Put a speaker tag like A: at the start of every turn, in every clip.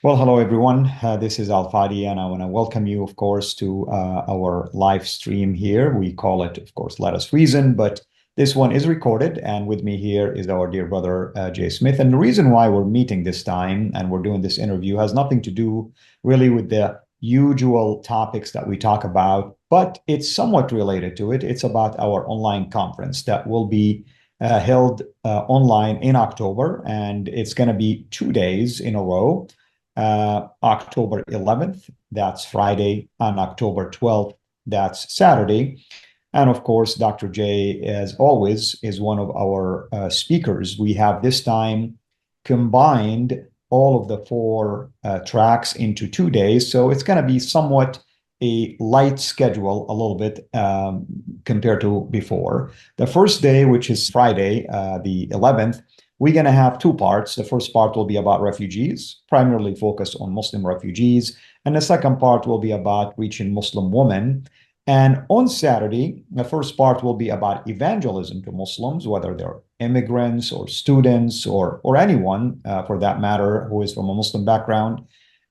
A: Well, hello everyone. This is Al Fadi, and I want to welcome you, of course, to our live stream here. We call it, of course, Let Us Reason, but this one is recorded. And with me here is our dear brother, Jay Smith. And the reason why we're meeting this time and we're doing this interview has nothing to do really with the usual topics that we talk about, but it's somewhat related to it. It's about our online conference that will be held online in October, and it's going to be 2 days in a row. October 11th, that's Friday, and October 12th, that's Saturday. And of course, Dr. J, as always, is one of our speakers. We have this time combined all of the four tracks into 2 days. So it's going to be somewhat a light schedule, a little bit compared to before. The first day, which is Friday, the 11th, we're going to have two parts. The first part will be about refugees, primarily focused on Muslim refugees. And the second part will be about reaching Muslim women. And on Saturday, the first part will be about evangelism to Muslims, whether they're immigrants or students or anyone for that matter who is from a Muslim background.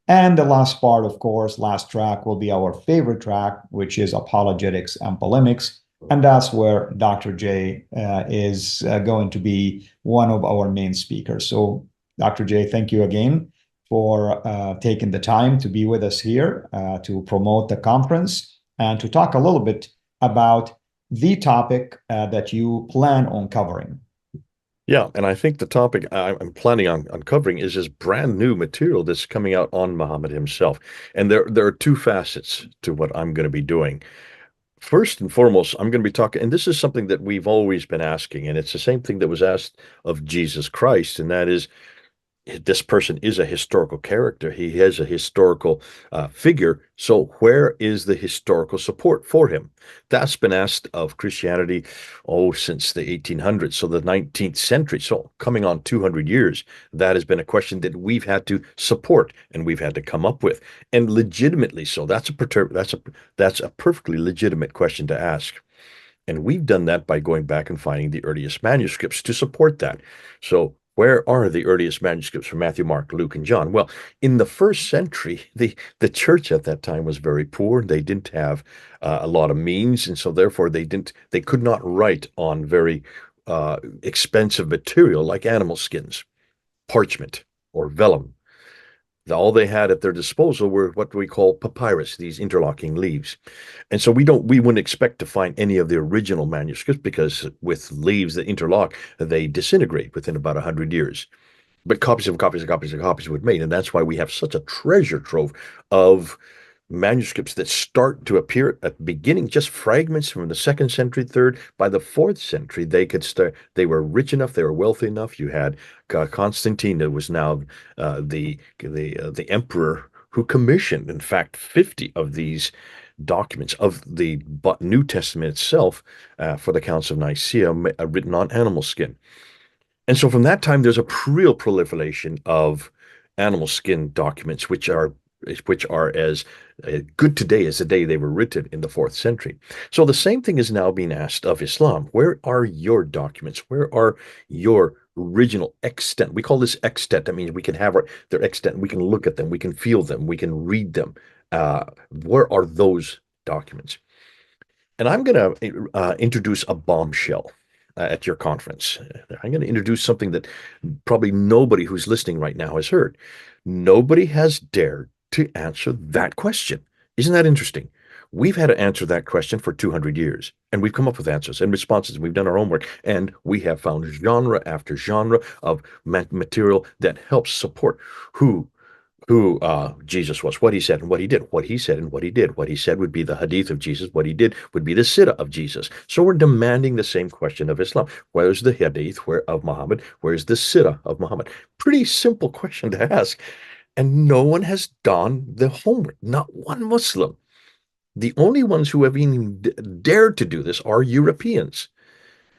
A: And the last part, of course, last track will be our favorite track, which is apologetics and polemics. And that's where Dr. J is going to be one of our main speakers. So, Dr. J, thank you again for taking the time to be with us here to promote the conference and to talk a little bit about the topic that you plan on covering.
B: Yeah, and I think the topic I'm planning on covering is this brand new material that's coming out on Muhammad himself. And there are two facets to what I'm going to be doing. First and foremost, I'm going to be talking, and this is something that we've always been asking, and it's the same thing that was asked of Jesus Christ, and that is this person is a historical character. He is a historical figure. So where is the historical support for him? That's been asked of Christianity, since the 1800s, so the 19th century. So coming on 200 years, that has been a question that we've had to support and we've had to come up with, and legitimately so. That's a perfectly legitimate question to ask. And we've done that by going back and finding the earliest manuscripts to support that. So, where are the earliest manuscripts for Matthew, Mark, Luke, and John? Well, in the first century, the church at that time was very poor. They didn't have a lot of means, and so therefore they could not write on very expensive material like animal skins, parchment, or vellum. All they had at their disposal were what we call papyrus, these interlocking leaves. And so we wouldn't expect to find any of the original manuscripts because with leaves that interlock, they disintegrate within about 100 years. But copies of copies of copies of copies were made, and that's why we have such a treasure trove of manuscripts that start to appear at the beginning, just fragments from the second century, third. By the fourth century, they could start. They were rich enough. They were wealthy enough. You had Constantine, that was now the emperor, who commissioned, in fact, 50 of these documents of the New Testament itself for the Council of Nicaea, written on animal skin. And so from that time, there's a real proliferation of animal skin documents, which are as good today as the day they were written in the fourth century. So the same thing is now being asked of Islam. Where are your documents? Where are your original extant? We call this extant. That means we can have their extant. We can look at them. We can feel them. We can read them. Where are those documents? And I'm going to introduce a bombshell at your conference. I'm going to introduce something that probably nobody who's listening right now has heard. Nobody has dared to answer that question. Isn't that interesting? We've had to answer that question for 200 years, and we've come up with answers and responses. We've done our homework, and we have found genre after genre of material that helps support who Jesus was, what he said and what he did, what he said and what he did. What he said would be the hadith of Jesus, what he did would be the sirah of Jesus. So we're demanding the same question of Islam. Where's the hadith of Muhammad? Where's the sirah of Muhammad? Pretty simple question to ask. And no one has done the homework, not one Muslim. The only ones who have even dared to do this are Europeans.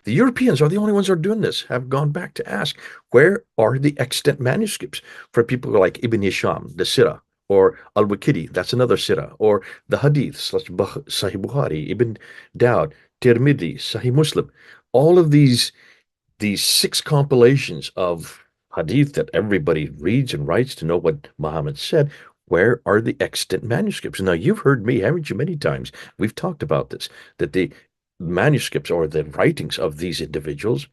B: The Europeans are the only ones who are doing this, have gone back to ask, where are the extant manuscripts for people like Ibn Hisham, the Sirah, or Al-Waqidi, that's another Sirah, or the Hadiths, like Sahih Bukhari, Ibn Dawud, Tirmidhi, Sahih Muslim. All of these six compilations of hadith that everybody reads and writes to know what Muhammad said, where are the extant manuscripts? Now, you've heard me, haven't you, many times? We've talked about this, that the manuscripts or the writings of these individuals,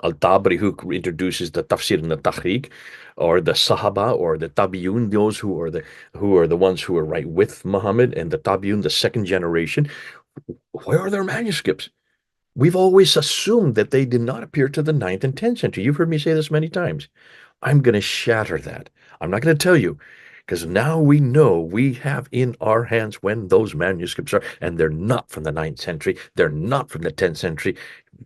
B: Al-Tabari, who introduces the tafsir and the tahriq, or the Sahaba or the Tabi'un, those who are the ones who are right with Muhammad, and the Tabi'un, the second generation, where are their manuscripts? We've always assumed that they did not appear to the ninth and 10th century. You've heard me say this many times. I'm going to shatter that. I'm not going to tell you because now we know we have in our hands when those manuscripts are, and they're not from the ninth century. They're not from the 10th century.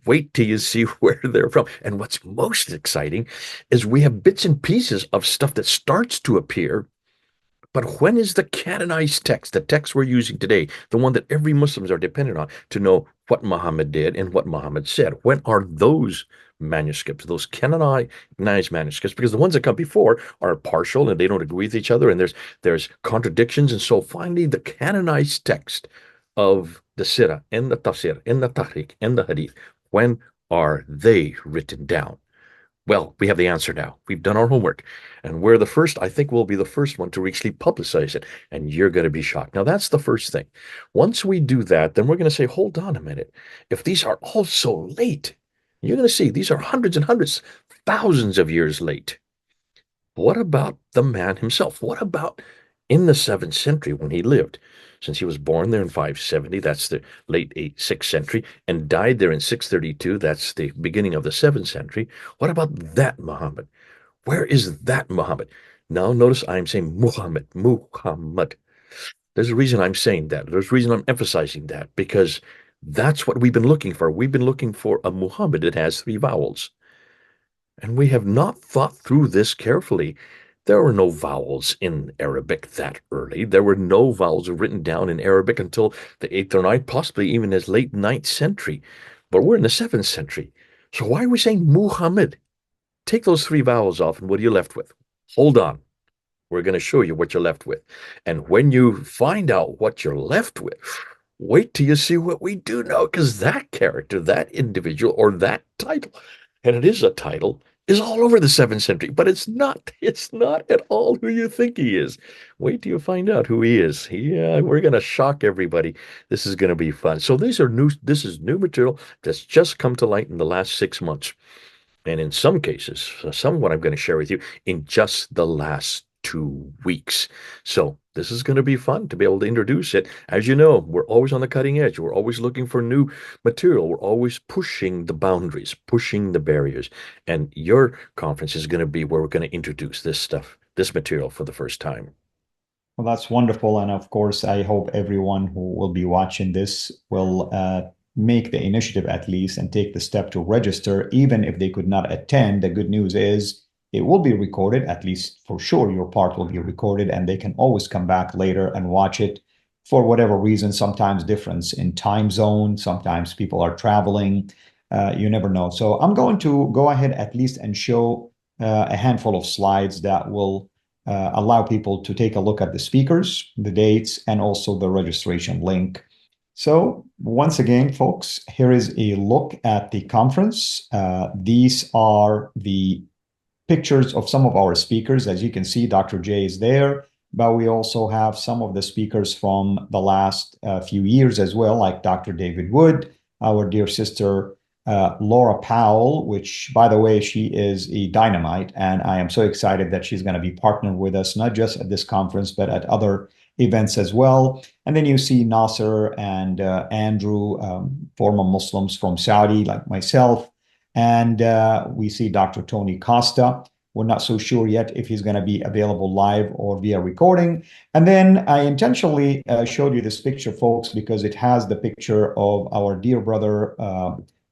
B: Wait till you see where they're from. And what's most exciting is we have bits and pieces of stuff that starts to appear, but when is the canonized text, the text we're using today, the one that every Muslims are dependent on to know what Muhammad did and what Muhammad said? When are those manuscripts, those canonized manuscripts? Because the ones that come before are partial and they don't agree with each other, and there's contradictions. And so finally, the canonized text of the Sirah and the Tafsir and the Tahriq and the Hadith, when are they written down? Well, we have the answer now. We've done our homework. And we're the first, I think we'll be the first one to actually publicize it. And you're going to be shocked. Now, that's the first thing. Once we do that, then we're going to say, hold on a minute. If these are all so late, you're going to see these are hundreds and hundreds, thousands of years late. What about the man himself? What about in the 7th century when he lived? Since he was born there in 570, that's the late 6th century, and died there in 632, that's the beginning of the 7th century. What about that Muhammad? Where is that Muhammad? Now, notice I'm saying Muhammad, Muhammad. There's a reason I'm saying that. There's a reason I'm emphasizing that, because that's what we've been looking for. We've been looking for a Muhammad that has 3 vowels. And we have not thought through this carefully. There were no vowels in Arabic that early. There were no vowels written down in Arabic until the 8th or ninth, possibly even as late ninth century. But we're in the 7th century. So why are we saying Muhammad? Take those 3 vowels off, and what are you left with? Hold on. We're going to show you what you're left with. And when you find out what you're left with, wait till you see what we do know, because that character, that individual, or that title, and it is a title, is all over the 7th century, but it's not at all who you think he is. Wait till you find out who he is. Yeah, we're going to shock everybody. This is going to be fun. So this is new material that's just come to light in the last 6 months. And in some cases, some of what I'm going to share with you in just the last 2 weeks. So this is going to be fun to be able to introduce it. As you know, we're always on the cutting edge. We're always looking for new material. We're always pushing the boundaries, pushing the barriers. And your conference is going to be where we're going to introduce this stuff, this material for the first time.
A: Well, that's wonderful. And of course, I hope everyone who will be watching this will make the initiative at least and take the step to register, even if they could not attend. The good news is it will be recorded, at least for sure, your part will be recorded, and they can always come back later and watch it for whatever reason, sometimes difference in time zone, sometimes people are traveling, you never know. So I'm going to go ahead at least and show a handful of slides that will allow people to take a look at the speakers, the dates, and also the registration link. So once again, folks, here is a look at the conference. These are the pictures of some of our speakers. As you can see, Dr. J is there, but we also have some of the speakers from the last few years as well, like Dr. David Wood, our dear sister, Laura Powell, which, by the way, she is a dynamite, and I am so excited that she's going to be partnered with us, not just at this conference, but at other events as well. And then you see Nasser and Andrew, former Muslims from Saudi, like myself. And we see Dr. Tony Costa. We're not so sure yet if he's going to be available live or via recording. And then I intentionally showed you this picture, folks, because it has the picture of our dear brother,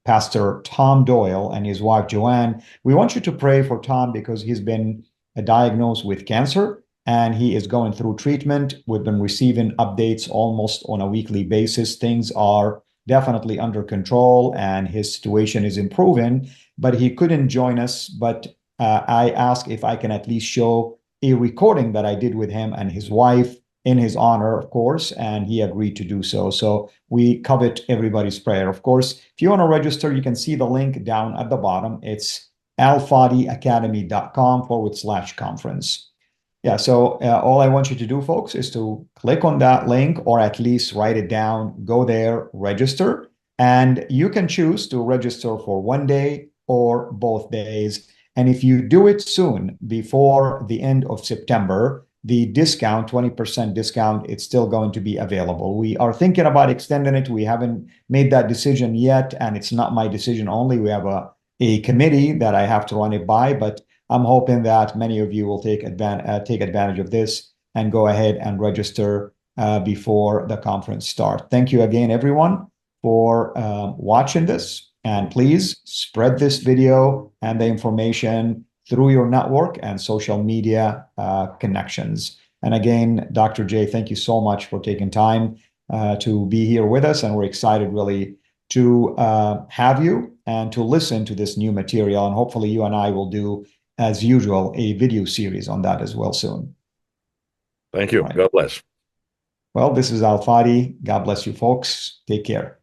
A: Pastor Tom Doyle, and his wife, Joanne. We want you to pray for Tom because he's been diagnosed with cancer and he is going through treatment. We've been receiving updates almost on a weekly basis. Things are definitely under control and his situation is improving, but he couldn't join us. But I asked if I can at least show a recording that I did with him and his wife in his honor, of course, and he agreed to do so. So we covet everybody's prayer. Of course, if you want to register, you can see the link down at the bottom. It's alfadiacademy.com/conference. Yeah, so all I want you to do, folks, is to click on that link or at least write it down, go there, register, and you can choose to register for 1 day or both days. And if you do it soon, before the end of September, the discount, 20% discount, it's still going to be available. We are thinking about extending it. We haven't made that decision yet, and it's not my decision only. We have a committee that I have to run it by, but I'm hoping that many of you will take advantage of this and go ahead and register before the conference starts. Thank you again, everyone, for watching this. And please spread this video and the information through your network and social media connections. And again, Dr. J, thank you so much for taking time to be here with us. And we're excited really to have you and to listen to this new material. And hopefully you and I will do, as usual, a video series on that as well soon.
B: Thank you.
A: Right.
B: God bless.
A: Well, this is Al Fadi. God bless you, folks. Take care.